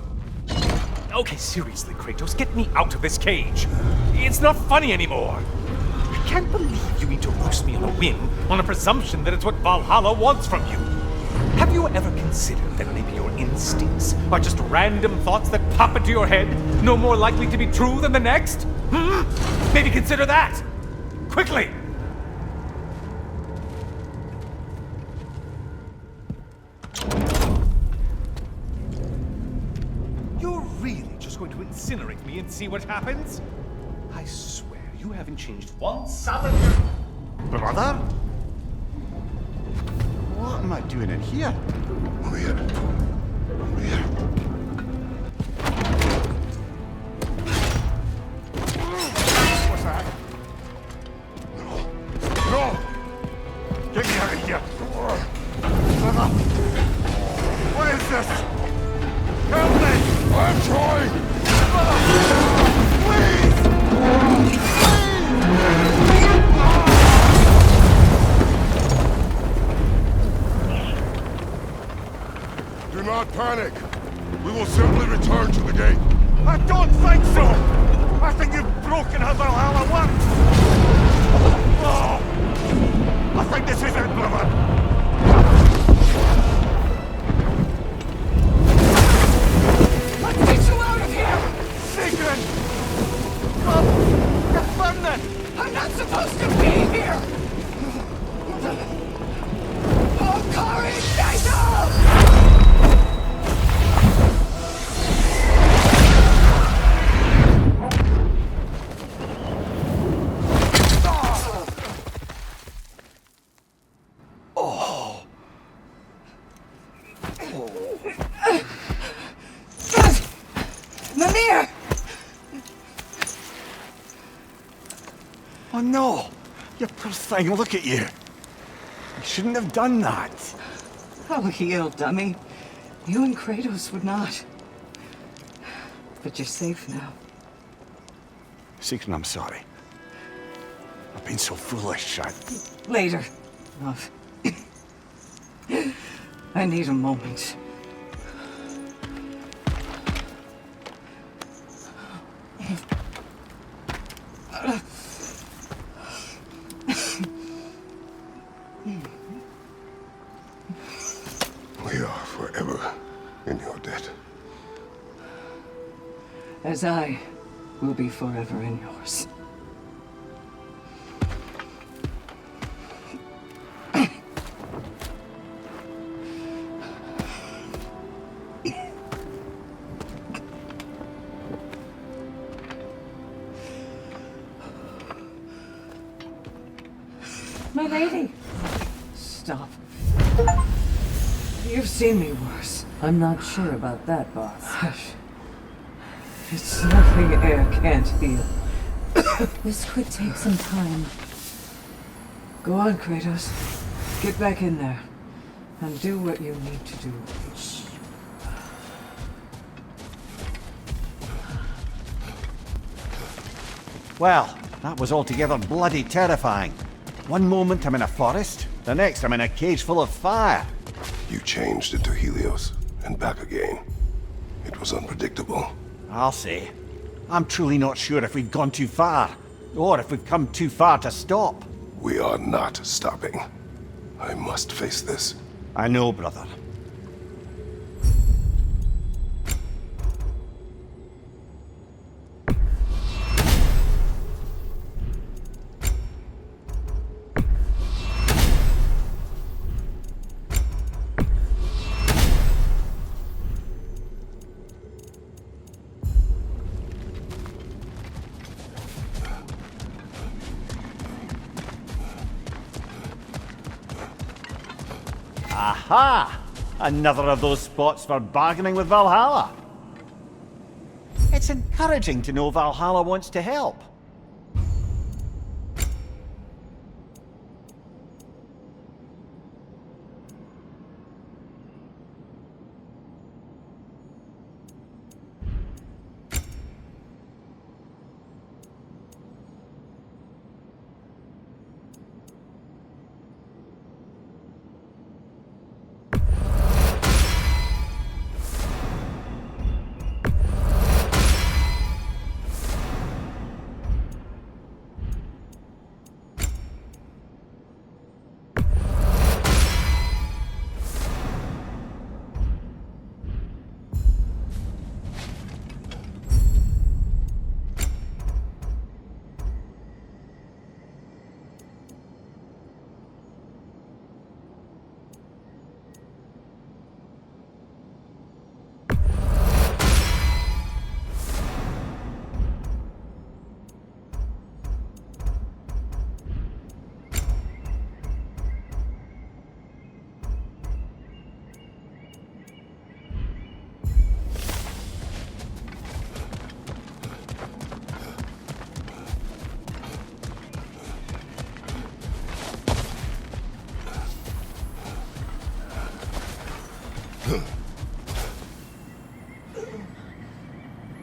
Okay, seriously, Kratos, get me out of this cage. It's not funny anymore. I can't believe you mean to roast me on a whim on a presumption that it's what Valhalla wants from you. Have you ever considered that maybe your instincts are just random thoughts that pop into your head, no more likely to be true than the next? Maybe consider that! Quickly! You're really just going to incinerate me and see what happens? I swear, you haven't changed one salad. Brother? What am I doing in here? Over here. Over here. What's that? No! Get me out of here! Brother! What is this? Help me! I'm trying! Do not panic. We will simply return to the gate. I don't think so! I think you've broken how Valhalla works! Oh! I think this is it, brother! Let's get you out of here! Sigrid! God! You're burning! I'm not supposed to be here! Oh, Kari, Jacob! Mimir! Oh no! You poor thing, look at you! You shouldn't have done that. Oh, heal, dummy. You and Kratos would not. But you're safe now. Secret, I'm sorry. I've been so foolish. Later, love. I need a moment. We are forever in your debt. As I will be forever in yours. My lady! Stop. You've seen me worse. I'm not sure about that, boss. Hush. It's nothing air can't heal. This could take some time. Go on, Kratos. Get back in there. And do what you need to do. Well, that was altogether bloody terrifying. One moment I'm in a forest, the next I'm in a cage full of fire. You changed into Helios and back again. It was unpredictable. I'll say. I'm truly not sure if we've gone too far, or if we've come too far to stop. We are not stopping. I must face this. I know, brother. Aha! Another of those spots for bargaining with Valhalla. It's encouraging to know Valhalla wants to help.